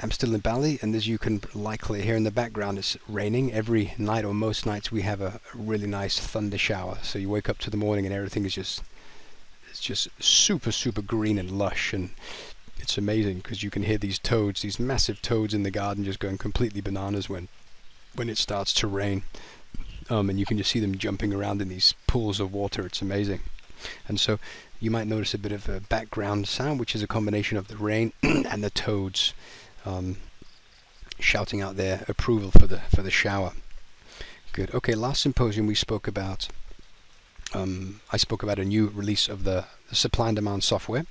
I'm still in Bali, and as you can likely hear in the background, it's raining. Every night, or most nights, we have a really nice thunder shower. So you wake up to the morning and everything is just super green and lush, and it's amazing because you can hear these toads, these massive toads in the garden, just going completely bananas when it starts to rain. And you can just see them jumping around in these pools of water. It's amazing. And so you might notice a bit of a background sound, which is a combination of the rain and the toads shouting out their approval for the shower. Good. Okay, last symposium we spoke about, I spoke about a new release of the supply and demand software,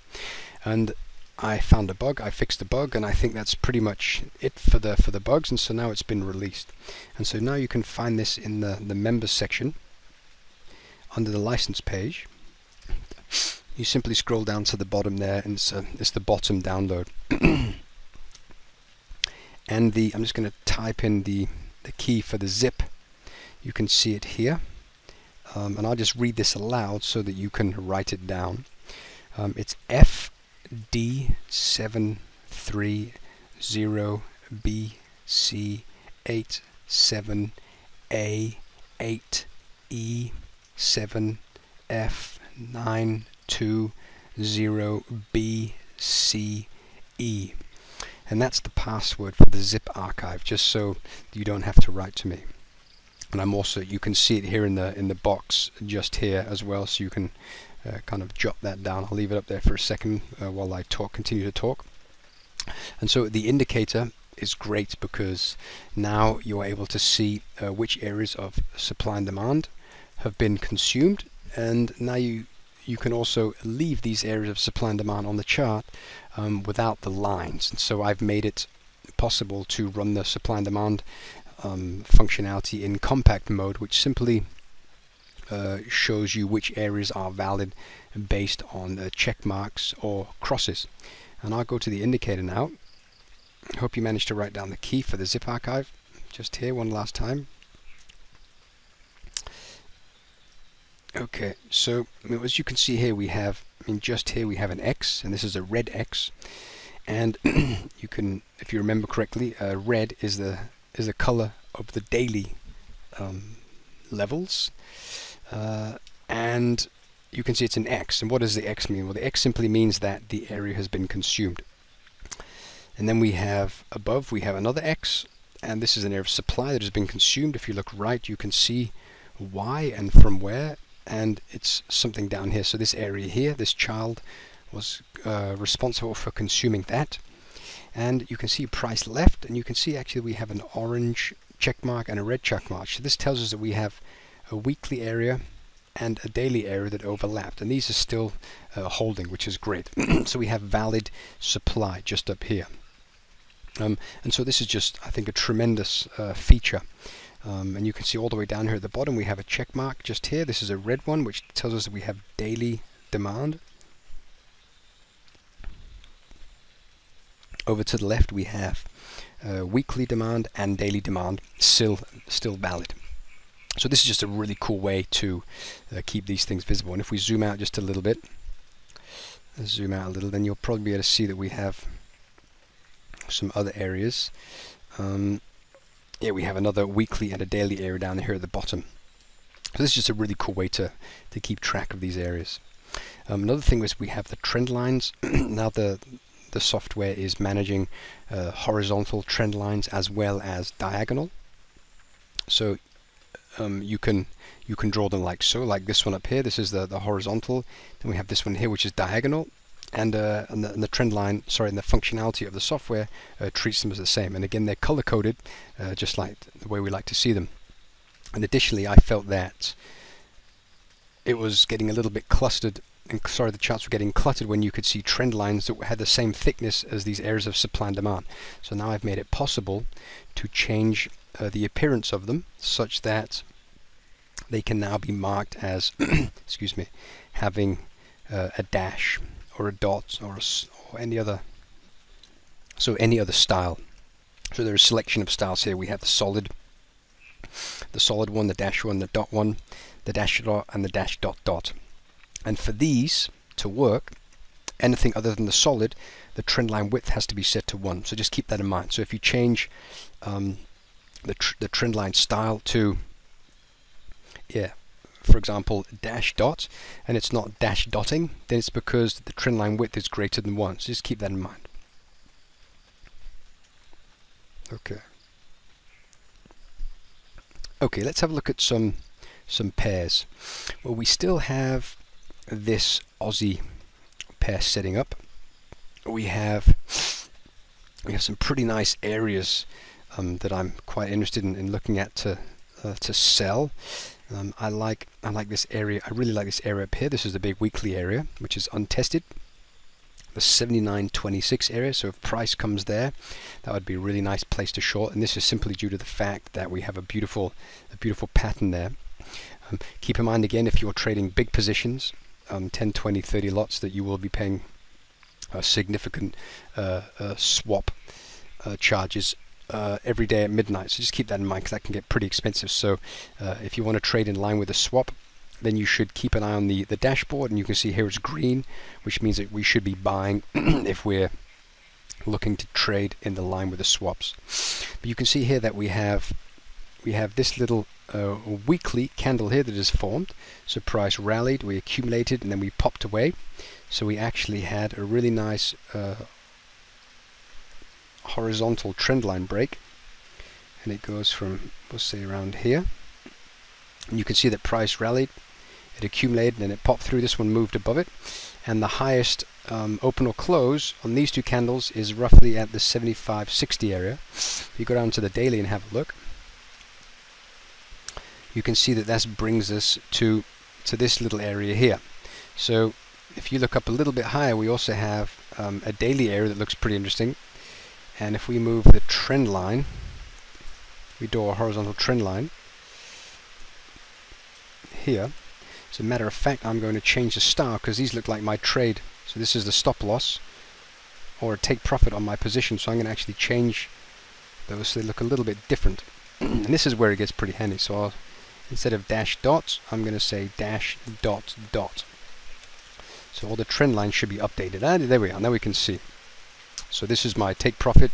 and I found a bug, I fixed the bug, and I think that's pretty much it for the bugs, and so now it's been released. And so now you can find this in the members section under the license page. You simply scroll down to the bottom there, and it's the bottom download. And I'm just going to type in the key for the zip. You can see it here, and I'll just read this aloud so that you can write it down. It's FD730BC87A8E7F920BCE. And that's the password for the zip archive, just so you don't have to write to me. And I'm also, you can see it here in the box just here as well, so you can kind of jot that down. I'll leave it up there for a second while I continue to talk. And so the indicator is great because now you're able to see which areas of supply and demand have been consumed, and now you can also leave these areas of supply and demand on the chart without the lines. And so I've made it possible to run the supply and demand functionality in compact mode, which simply shows you which areas are valid based on check marks or crosses. And I'll go to the indicator now. I hope you managed to write down the key for the zip archive just here one last time. Okay, so as you can see here, we have, just here we have an X, and this is a red X, and you can, if you remember correctly, red is the color of the daily levels, and you can see it's an X. And what does the X mean? Well, the X simply means that the area has been consumed. And then we have above, we have another X, and this is an area of supply that has been consumed. If you look right, you can see why and from where, and it's something down here. So this area here, this child was responsible for consuming that. And you can see price left, and you can see actually we have an orange check mark and a red check mark. So this tells us that we have a weekly area and a daily area that overlapped, and these are still holding, which is great. So we have valid supply just up here. And so this is just, I think, a tremendous feature. And you can see all the way down here at the bottom we have a check mark just here. This is a red one, which tells us that we have daily demand. Over to the left we have weekly demand and daily demand still valid. So this is just a really cool way to keep these things visible. And if we zoom out just a little bit, then you'll probably be able to see that we have some other areas. Yeah, we have another weekly and a daily area down here at the bottom. So this is just a really cool way to keep track of these areas. Another thing is we have the trend lines. Now the software is managing horizontal trend lines as well as diagonal. So you can draw them like so, like this one up here. This is the horizontal. Then we have this one here, which is diagonal. And the trend line, sorry, and the functionality of the software treats them as the same. And again, they're color-coded, just like the way we like to see them. And additionally, I felt that it was getting a little bit clustered, and sorry, the charts were getting cluttered when you could see trend lines that had the same thickness as these areas of supply and demand. So now I've made it possible to change the appearance of them such that they can now be marked as, excuse me, having a dash or a dot or any other, so any other style. So there's a selection of styles here. We have the solid one, the dash one, the dot one, the dash dot, and the dash dot dot. And for these to work, anything other than the solid, the trend line width has to be set to 1. So just keep that in mind. So if you change the trend line style to, for example, dash dot, and it's not dash dotting, then it's because the trend line width is greater than 1. So just keep that in mind. Okay, let's have a look at some pairs. Well, we still have this Aussie pair setting up. We have some pretty nice areas that I'm quite interested in looking at to sell. I like this area. I really like this area up here. This is the big weekly area, which is untested. The 79.26 area. So if price comes there, that would be a really nice place to short. And this is simply due to the fact that we have a beautiful pattern there. Keep in mind again, if you're trading big positions, 10, 20, 30 lots, that you will be paying significant swap charges every day at midnight. So just keep that in mind, because that can get pretty expensive. So if you want to trade in line with a swap, then you should keep an eye on the dashboard, and you can see here it's green, which means that we should be buying if we're looking to trade in the line with the swaps. But you can see here that we have this little weekly candle here that is formed. So price rallied, we accumulated, and then we popped away. So we actually had a really nice horizontal trend line break, and it goes from, we'll say, around here. And you can see that price rallied, it accumulated, and it popped through. This one moved above it, and the highest open or close on these two candles is roughly at the 75.60 area. If you go down to the daily and have a look, you can see that that brings us to this little area here. So if you look up a little bit higher, we also have a daily area that looks pretty interesting. And if we move the trend line, we draw a horizontal trend line here. As a matter of fact, I'm going to change the star, because these look like my trade. So this is the stop loss or take profit on my position. So I'm going to actually change those so they look a little bit different. And this is where it gets pretty handy. So instead of dash dot, I'm going to say dash dot dot. So all the trend lines should be updated. And there we are. Now we can see. So this is my take profit,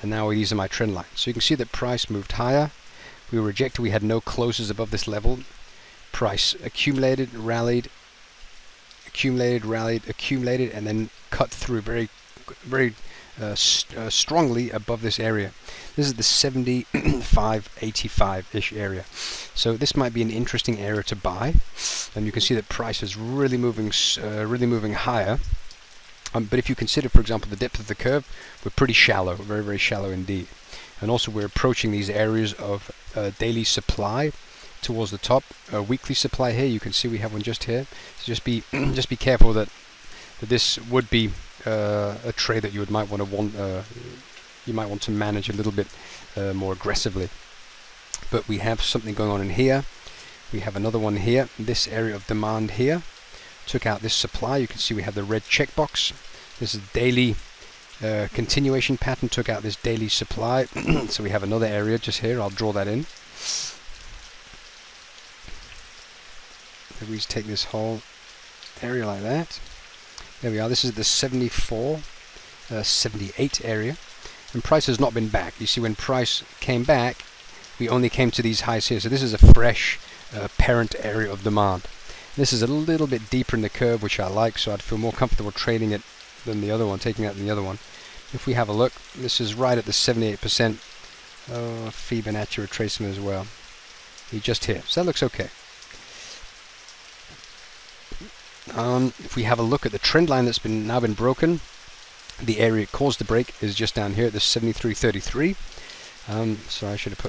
and now these are my trend lines. So you can see that price moved higher. We were rejected. We had no closes above this level. Price accumulated, rallied, accumulated, rallied, accumulated, and then cut through very strongly above this area. This is the 75.85-ish area. So this might be an interesting area to buy, and you can see that price is really moving higher. But if you consider, for example, the depth of the curve, we're pretty shallow, very shallow indeed. And also we're approaching these areas of daily supply towards the top. Weekly supply here, you can see we have one just here. So just be careful that this would be a trade that you might want to manage a little bit more aggressively. But we have something going on in here. We have another one here. This area of demand here took out this supply. You can see we have the red checkbox. This is daily continuation pattern, took out this daily supply. So we have another area just here. I'll draw that in. If we just take this whole area like that, there we are. This is the 74.78 area, and price has not been back. You see, when price came back, we only came to these highs here. So this is a fresh parent area of demand. This is a little bit deeper in the curve, which I like, so I'd feel more comfortable trading it than the other one, taking out the other one. If we have a look, this is right at the 78% Fibonacci retracement as well. You just here, so that looks okay. If we have a look at the trend line that's now been broken, the area it caused the break is just down here at the 73.33. So I should have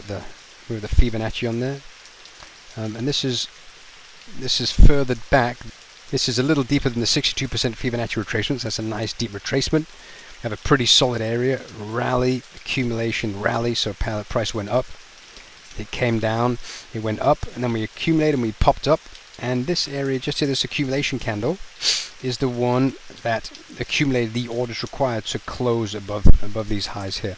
move the Fibonacci on there. And this is further back. This is a little deeper than the 62% Fibonacci retracement. So that's a nice deep retracement. We have a pretty solid area. Rally, accumulation, rally. So price went up. It came down. It went up, and then we accumulated and we popped up. And this area, just here, this accumulation candle, is the one that accumulated the orders required to close above these highs here.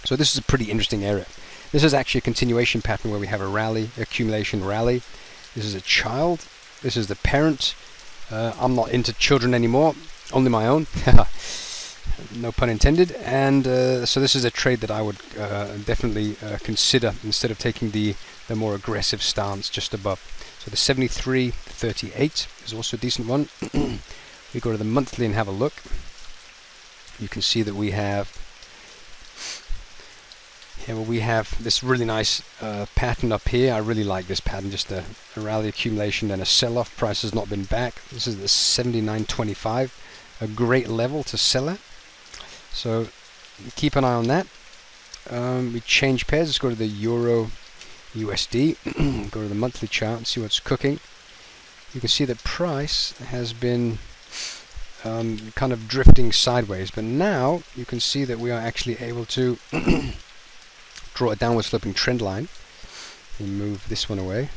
So this is a pretty interesting area. This is actually a continuation pattern where we have a rally, accumulation, rally. This is a child. This is the parent. I'm not into children anymore. only my own. No pun intended. And so this is a trade that I would definitely consider instead of taking the more aggressive stance just above. So the 73.38 is also a decent one. We go to the monthly and have a look. You can see that we have this really nice pattern up here. I really like this pattern, just a rally accumulation and a sell-off. Price has not been back. This is the 79.25, a great level to sell at. So keep an eye on that. We change pairs. Let's go to the Euro USD. Go to the monthly chart and see what's cooking. You can see that price has been kind of drifting sideways, but now you can see that we are actually able to draw a downward sloping trend line. We move this one away.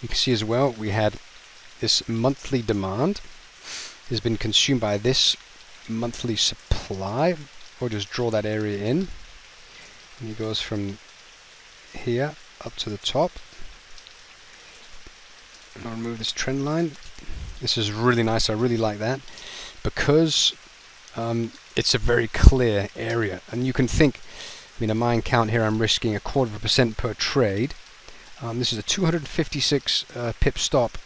You can see as well we had this monthly demand has been consumed by this monthly supply. Or just draw that area in, and it goes from here up to the top. I'll remove this trend line. This is really nice. I really like that because it's a very clear area, and you can think, I mean, a mine count here, I'm risking 0.25% per trade. This is a 256 pip stop,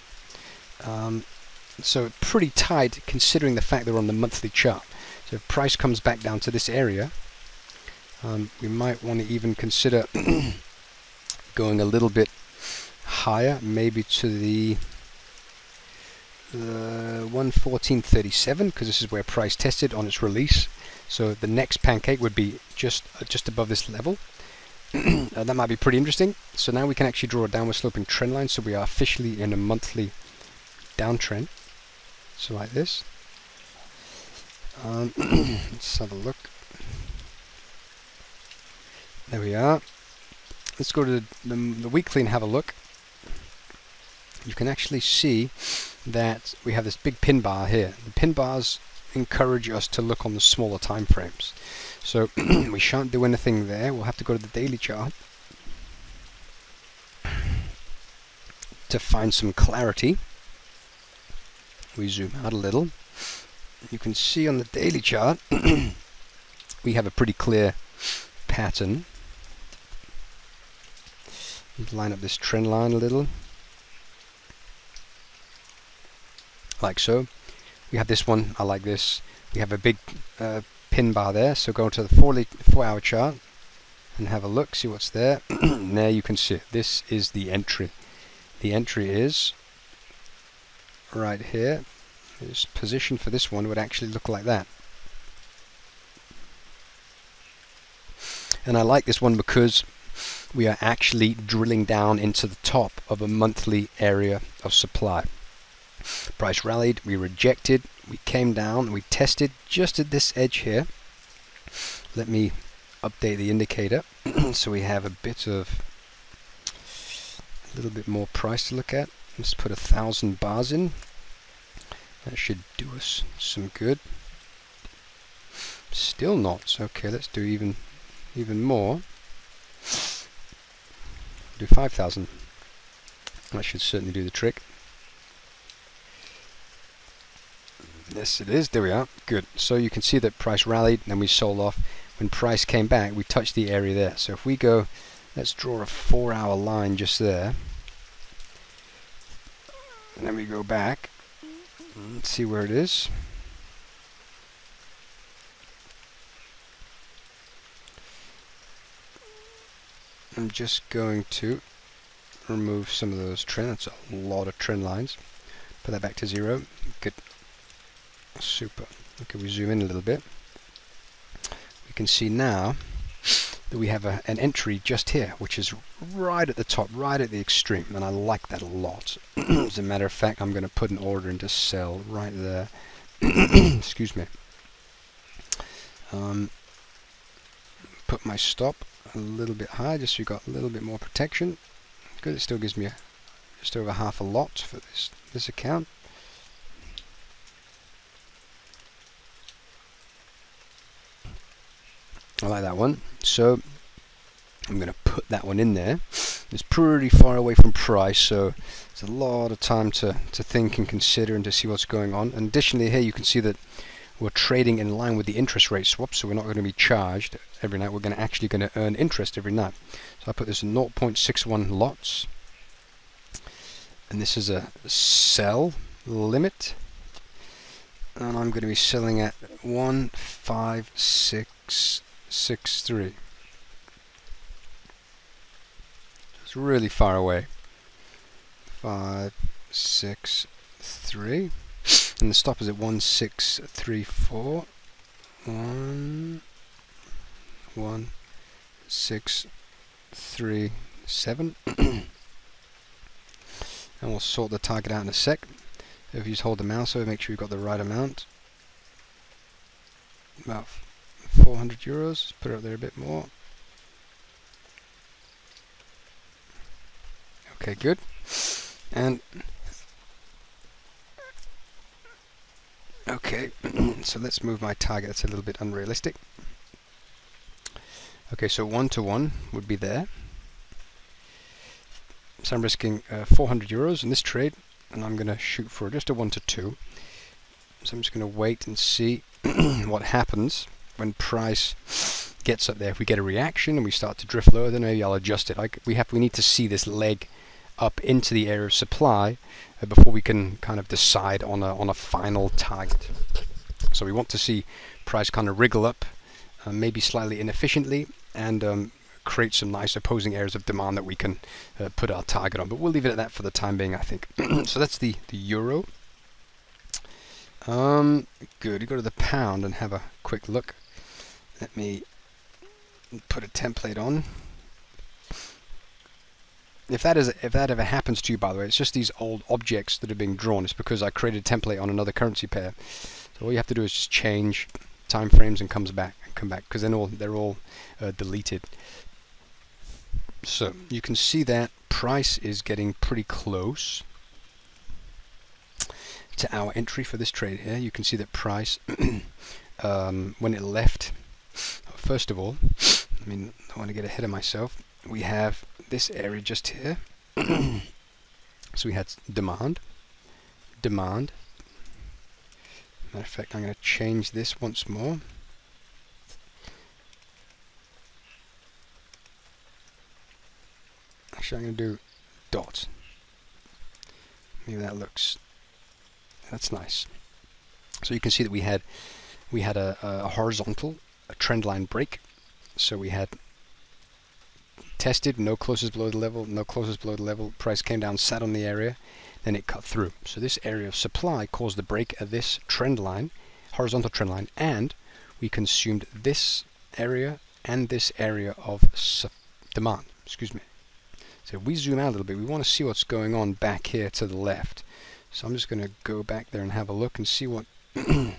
so pretty tight considering the fact they're on the monthly chart. So if price comes back down to this area, we might want to even consider going a little bit higher, maybe to the 114.37, because this is where price tested on its release. So the next pancake would be just above this level. That might be pretty interesting. So now we can actually draw a downward sloping trend line, so we are officially in a monthly downtrend. So like this. Let's have a look. There we are. Let's go to the weekly and have a look. You can actually see that we have this big pin bar here. The pin bars encourage us to look on the smaller time frames. So we shan't do anything there. We'll have to go to the daily chart to find some clarity. We zoom out a little. You can see on the daily chart we have a pretty clear pattern. Line up this trend line a little, like so. We have this one, I like this. We have a big pin bar there, so go to the 4-hour chart and have a look, see what's there. And there you can see it. This is the entry. The entry is right here. This position for this one would actually look like that. And I like this one because we are actually drilling down into the top of a monthly area of supply. Price rallied, we rejected, we came down, we tested just at this edge here. Let me update the indicator so we have a little bit more price to look at. Let's put 1,000 bars in. That should do us some good. Still not. Okay, let's do even more. Do 5,000. That should certainly do the trick. Yes, it is. There we are. Good. So you can see that price rallied, then we sold off. When price came back, we touched the area there. So if we go, let's draw a 4-hour line just there, and then we go back. Let's see where it is. I'm just going to remove some of those trends. That's a lot of trend lines. Put that back to 0. Good. Super. Okay, we zoom in a little bit. We can see now that we have an entry just here, which is right at the top, right at the extreme, and I like that a lot. As a matter of fact, I'm going to put an order into sell right there. Excuse me. Put my stop a little bit high, just so you got a little bit more protection. Good. It still gives me just over half a lot for this account. I like that one, so I'm going to put that one in there. It's pretty far away from price, so it's a lot of time to think and consider and to see what's going on. And additionally, here you can see that we're trading in line with the interest rate swap, so we're not going to be charged every night. We're actually going to earn interest every night. So I put this in 0.61 lots, and this is a sell limit, and I'm going to be selling at 15663. It's really far away. 563, and the stop is at 1634. 1637. And we'll sort the target out in a sec. If you just hold the mouse over, make sure you've got the right amount. About 400 euros. Let's put it up there a bit more. Okay, good. And okay, so let's move my target. That's a little bit unrealistic. Okay, so 1-to-1 would be there. So I'm risking 400 euros in this trade, and I'm going to shoot for just a 1-to-2. So I'm just going to wait and see what happens when price gets up there. If we get a reaction and we start to drift lower, then maybe I'll adjust it. We need to see this leg up into the area of supply before we can kind of decide on a final target. So we want to see price kind of wriggle up, maybe slightly inefficiently, and create some nice opposing areas of demand that we can put our target on. But we'll leave it at that for the time being, I think. So that's the euro. Good. You go to the pound and have a quick look. Let me put a template on. If that ever happens to you, by the way, it's just these old objects that are being drawn. It's because I created a template on another currency pair. So all you have to do is just change time frames and come back, because then they're all deleted. So you can see that price is getting pretty close to our entry for this trade here. You can see that price, when it left, first of all, I don't want to get ahead of myself, we have this area just here. So we had demand. Matter of fact, I'm going to change this once more. Actually, I'm going to do dot. Maybe that's nice. So you can see that we had a horizontal, a trend line break. So we had tested, no closest below the level, no closest below the level. Price came down, sat on the area, then it cut through. So this area of supply caused the break of this trend line, horizontal trend line, and we consumed this area and this area of demand. Excuse me. So if we zoom out a little bit, we want to see what's going on back here to the left. So I'm just going to go back there and have a look and see what. Yeah,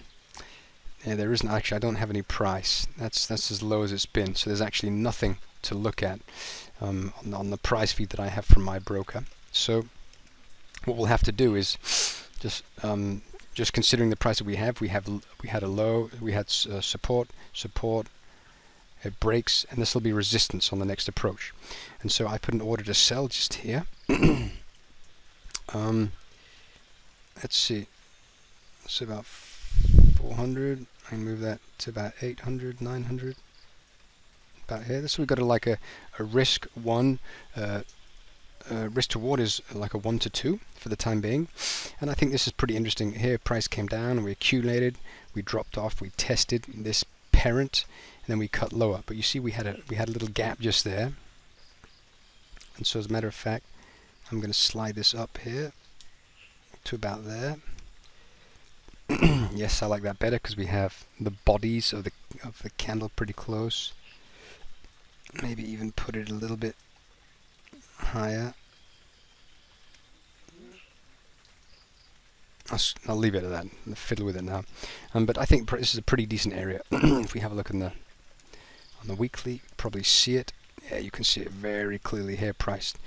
there isn't actually. I don't have any price. That's as low as it's been. So there's actually nothing to look at on the price feed that I have from my broker. So what we'll have to do is just considering the price that we had a low, we had support, it breaks, and this will be resistance on the next approach. And so I put an order to sell just here. Let's see, it's about 400. I can move that to about 800, 900. About here. This we've got a risk one. Risk to reward is like a 1-to-2 for the time being, and I think this is pretty interesting. Here, price came down, and we accumulated, we dropped off, we tested this parent, and then we cut lower. But you see, we had a little gap just there, and so as a matter of fact, I'm going to slide this up here to about there. Yes, I like that better because we have the bodies of the candle pretty close. Maybe even put it a little bit higher. I'll leave it at that and fiddle with it now. But I think this is a pretty decent area. If we have a look on the weekly, you probably see it. Yeah, you can see it very clearly here. Priced,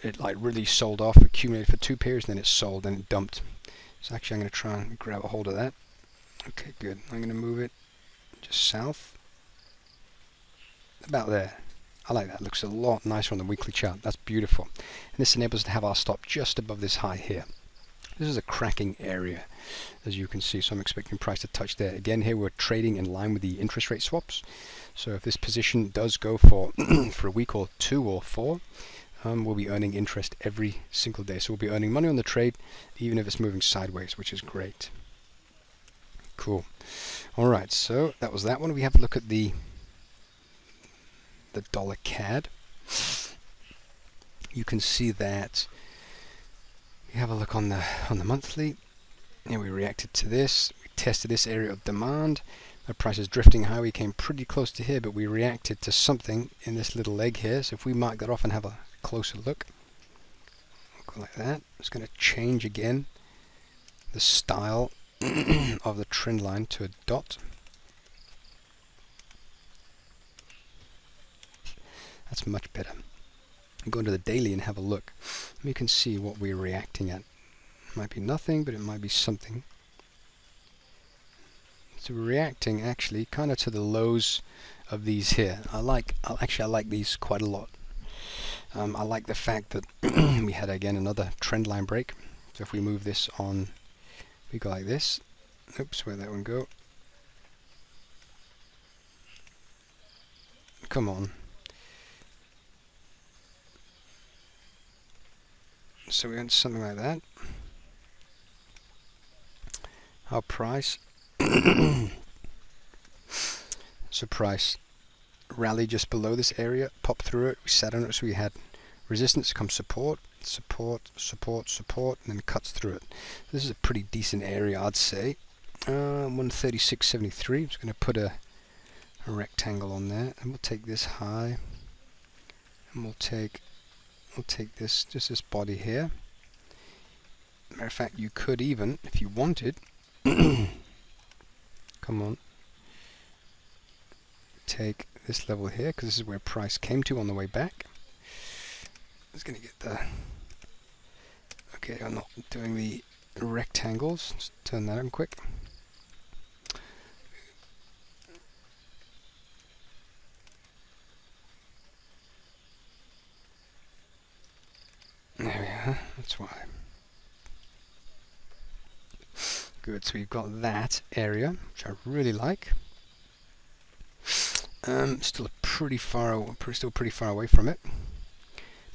it like really sold off, accumulated for 2 periods, and then it sold and it dumped. So actually, I'm going to try and grab a hold of that. Okay, good. I'm going to move it just south. About there. I like that. It looks a lot nicer on the weekly chart. That's beautiful. And this enables us to have our stop just above this high here. This is a cracking area, as you can see, so I'm expecting price to touch there. Again, here we're trading in line with the interest rate swaps. So if this position does go for for a week or 2 or 4, we'll be earning interest every single day. So we'll be earning money on the trade, even if it's moving sideways, which is great. Cool. All right, so that was that one. We have a look at the dollar CAD. You can see that we have a look on the monthly, and we reacted to this. We tested this area of demand. The price is drifting high. We came pretty close to here, but we reacted to something in this little leg here. So if we mark that off and have a closer look, we'll go like that. It's going to change again the style of the trend line to a dot. That's much better. Go into the daily and have a look. You can see what we're reacting at. It might be nothing, but it might be something. So we're reacting actually kind of to the lows of these here. I like these quite a lot. I like the fact that we had again another trend line break. So if we move this on, we go like this. Oops, where'd that one go? Come on. So we want something like that. Our price. So price rally just below this area, pop through it, we sat on it, so we had resistance, comes support, support, support, support, and then cuts through it. This is a pretty decent area, I'd say. 136.73. I'm just going to put a rectangle on there, and we'll take this high, and we'll take this, just this body here. Matter of fact, you could even, if you wanted, come on, take this level here, because this is where price came to on the way back. I was going to get the, okay, I'm not doing the rectangles, let's turn that on quick. There we are, that's why. Good, so we've got that area, which I really like. Still pretty far away from it,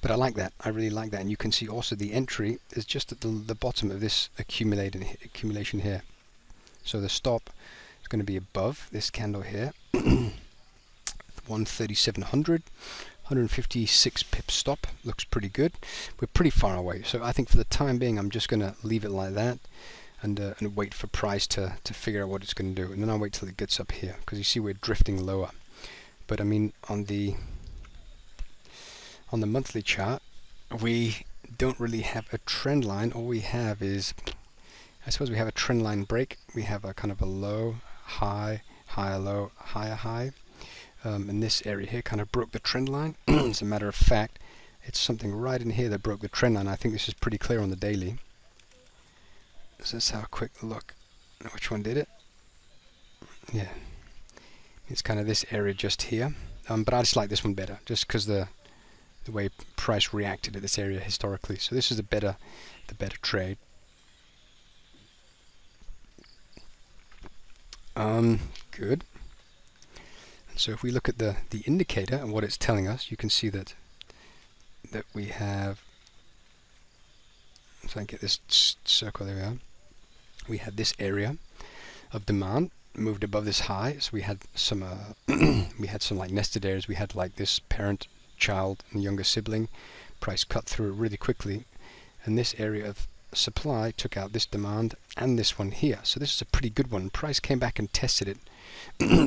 but I like that. I really like that, and you can see also the entry is just at the bottom of this accumulation here. So the stop is going to be above this candle here, 13700. 156 pip stop looks pretty good. We're pretty far away, so I think for the time being I'm just going to leave it like that and wait for price to figure out what it's going to do, and then I'll wait till it gets up here, because you see we're drifting lower. But I mean, on the monthly chart we don't really have a trend line. All we have is, I suppose we have a trend line break. We have a kind of a low, high, higher low, higher high. And this area here kind of broke the trend line. As a matter of fact, it's something right in here that broke the trend line. I think this is pretty clear on the daily. So let's have a quick look at which one did it. Yeah, it's kind of this area just here. But I just like this one better, just because the way price reacted at this area historically. So this is the better trade. Good. So if we look at the indicator and what it's telling us, you can see that we have, so I get this circle, there we are. We had this area of demand moved above this high, so we had some like nested areas. We had like this parent, child, and younger sibling. Price cut through it really quickly, and this area of supply took out this demand and this one here. So this is a pretty good one. Price came back and tested it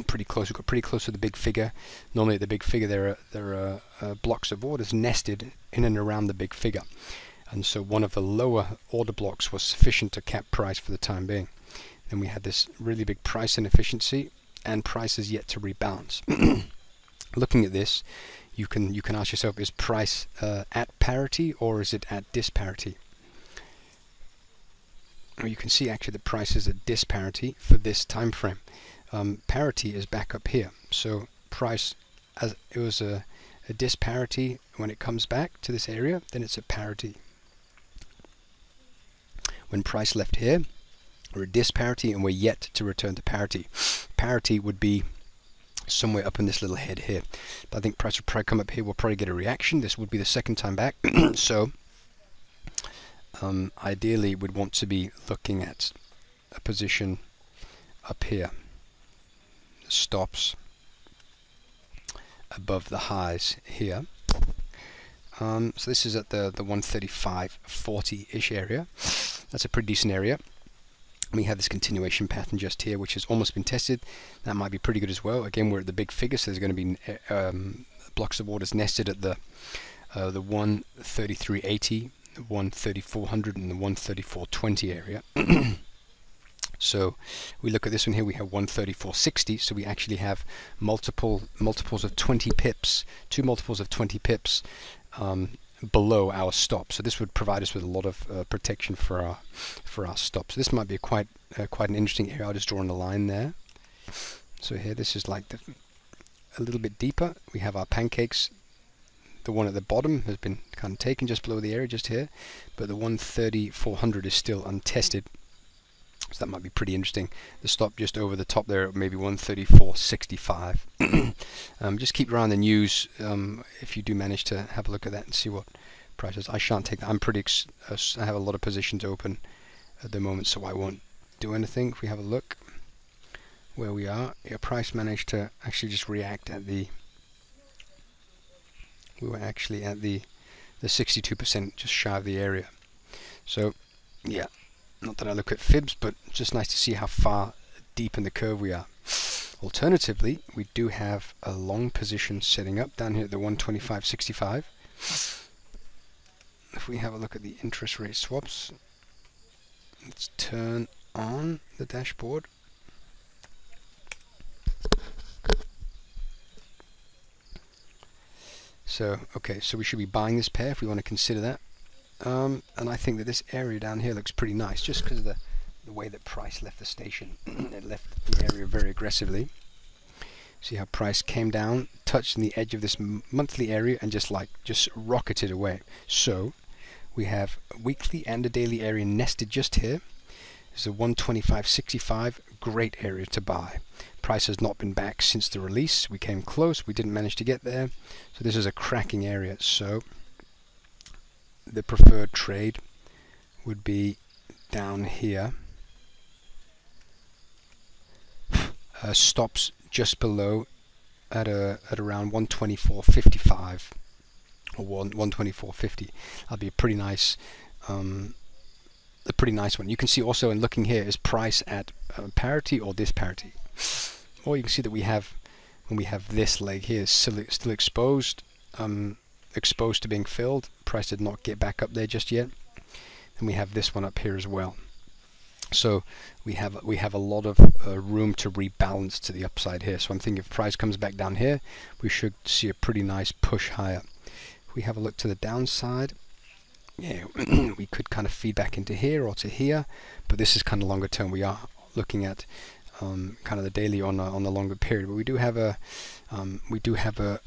pretty close. We got pretty close to the big figure. Normally at the big figure there are blocks of orders nested in and around the big figure, and so one of the lower order blocks was sufficient to cap price for the time being. Then we had this really big price inefficiency, and price is yet to rebalance. Looking at this, you can ask yourself, is price at parity or is it at disparity? You can see actually the price is at disparity for this time frame. Parity is back up here, so price, as it was a a disparity when it comes back to this area, then it's a parity. When price left here, we're a disparity and we're yet to return to parity. Parity would be somewhere up in this little head here. But I think price would probably come up here, we'll probably get a reaction. This would be the second time back. So ideally we'd want to be looking at a position up here. Stops above the highs here. So this is at the 135.40-ish area. That's a pretty decent area. We have this continuation pattern just here, which has almost been tested. That might be pretty good as well. Again, we're at the big figure, so there's going to be blocks of orders nested at the 133.80, the 13400, and the 134.20 area. So we look at this one here, we have 134.60, so we actually have multiples of 20 pips, two multiples of 20 pips below our stop. So this would provide us with a lot of protection for our stop. So this might be quite an interesting area. I'll just draw on a line there. So here, this is like a little bit deeper. We have our pancakes. The one at the bottom has been kind of taken just below the area, just here, but the 13400 is still untested. So that might be pretty interesting. The stop just over the top there, maybe 134.65. Just keep around the news if you do manage to have a look at that and see what prices. I shan't take that. I'm pretty. I have a lot of positions open at the moment, so I won't do anything. If we have a look where we are, your price managed to actually just react at the. We were actually at the 62%, just shy of the area. So yeah. Not that I look at fibs, but it's just nice to see how far deep in the curve we are. Alternatively, we do have a long position setting up down here at the 125.65. If we have a look at the interest rate swaps, let's turn on the dashboard. So, okay, so we should be buying this pair if we want to consider that. And I think that this area down here looks pretty nice, just because of the way that price left the station. It left the area very aggressively. See how price came down, touched the edge of this monthly area, and just rocketed away. So we have a weekly and a daily area nested just here. This is a 125.65, great area to buy. Price has not been back since the release. We came close, we didn't manage to get there. So this is a cracking area. So the preferred trade would be down here. Stops just below at around 124.55 or 124.50. That'll be a pretty nice one. You can see also in looking here is price at parity or disparity. Or you can see that we have, when we have this leg here, still exposed. Exposed to being filled. Price did not get back up there just yet, and we have this one up here as well. So we have a lot of room to rebalance to the upside here. So I'm thinking if price comes back down here, we should see a pretty nice push higher. If we have a look to the downside, yeah, we could kind of feed back into here or to here, but this is kind of longer term. We are looking at kind of the daily on the longer period, but we do have a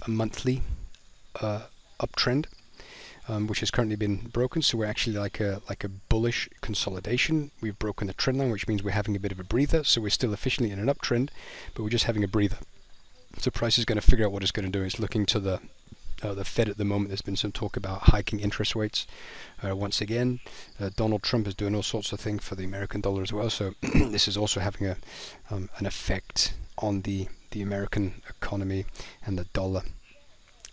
monthly uptrend, which has currently been broken. So we're actually like a bullish consolidation. We've broken the trend line, which means we're having a bit of a breather. So we're still efficiently in an uptrend, but we're just having a breather. So price is going to figure out what it's going to do. It's looking to the Fed at the moment. There's been some talk about hiking interest rates once again. Donald Trump is doing all sorts of things for the American dollar as well. So this is also having an effect on the American economy and the dollar.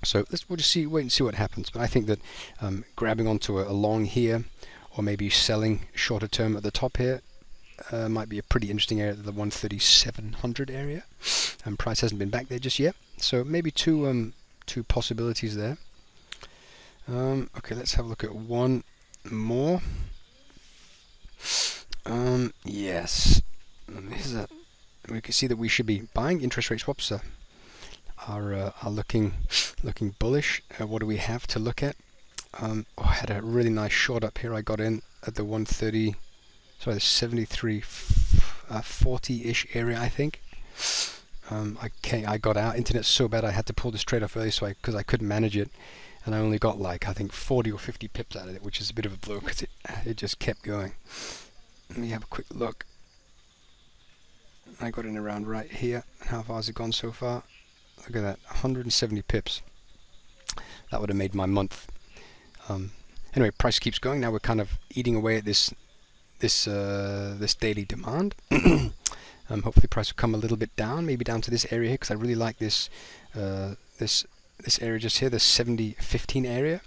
So we'll just wait and see what happens. But I think that grabbing onto a long here, or maybe selling shorter term at the top here, might be a pretty interesting area, the 13700 area. And price hasn't been back there just yet. So maybe two possibilities there. Okay, let's have a look at one more. Yes, we can see that we should be buying. Interest rate swaps are looking bullish. What do we have to look at? I had a really nice short up here. I got in at the 73.40-ish area, I think. I got out. Internet's so bad I had to pull this trade off early, so because I couldn't manage it, and I only got like I think 40 or 50 pips out of it, which is a bit of a blow because it just kept going. Let me have a quick look. I got in around right here. How far has it gone so far? Look at that, 170 pips. That would have made my month. Anyway, price keeps going. Now we're kind of eating away at this daily demand. Hopefully price will come a little bit down, maybe down to this area here, because I really like this this area just here, the 70-15 area,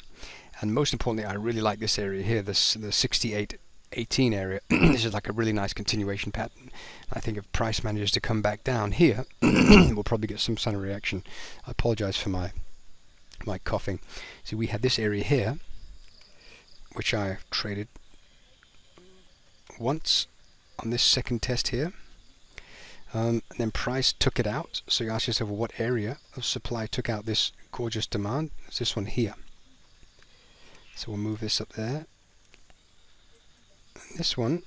and most importantly I really like this area here, the 68-18 area. This is like a really nice continuation pattern. I think if price manages to come back down here, we'll probably get some kind of reaction. I apologize for my coughing. See, we had this area here, which I traded once on this second test here. And then price took it out. So you ask yourself, well, what area of supply took out this gorgeous demand? It's this one here. So we'll move this up there. And this one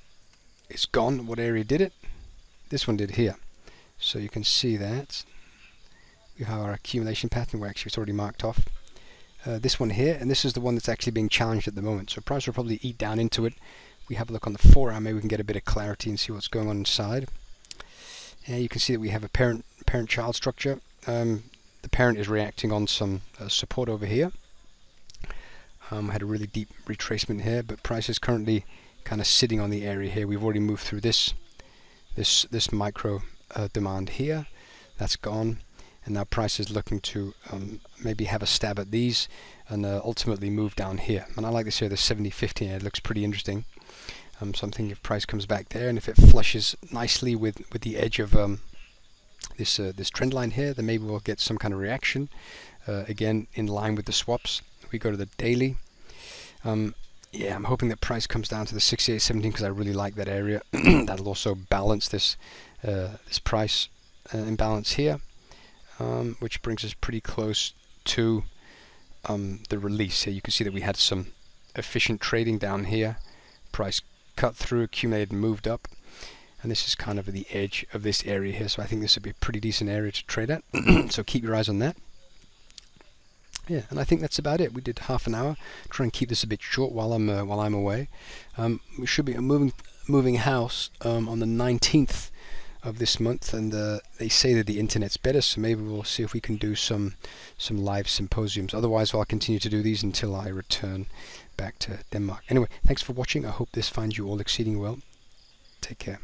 is gone. What area did it? This one did here. So you can see that we have our accumulation pattern where actually it's already marked off. This one here, and this is the one that's actually being challenged at the moment. So price will probably eat down into it. We have a look on the 4 hour, maybe we can get a bit of clarity and see what's going on inside. You can see that we have a parent-child structure. The parent is reacting on some support over here. Had a really deep retracement here, but price is currently kind of sitting on the area here. We've already moved through this micro demand here. That's gone, and now price is looking to maybe have a stab at these and ultimately move down here. And I like this here, the 70-15. It looks pretty interesting. So I'm thinking if price comes back there, and if it flushes nicely with the edge of this trend line here, then maybe we'll get some kind of reaction. Again, in line with the swaps. We go to the daily. Yeah, I'm hoping that price comes down to the 68.17 because I really like that area. That'll also balance this this price imbalance here, which brings us pretty close to the release. Here you can see that we had some efficient trading down here. Price cut through, accumulated, and moved up, and this is kind of at the edge of this area here, so I think this would be a pretty decent area to trade at. So keep your eyes on that. Yeah, and I think that's about it. We did half an hour. Try and keep this a bit short while I'm away. We should be moving house on the 19th of this month, and they say that the internet's better, so maybe we'll see if we can do some live symposiums. Otherwise, I'll continue to do these until I return back to Denmark. Anyway, thanks for watching. I hope this finds you all exceeding well. Take care.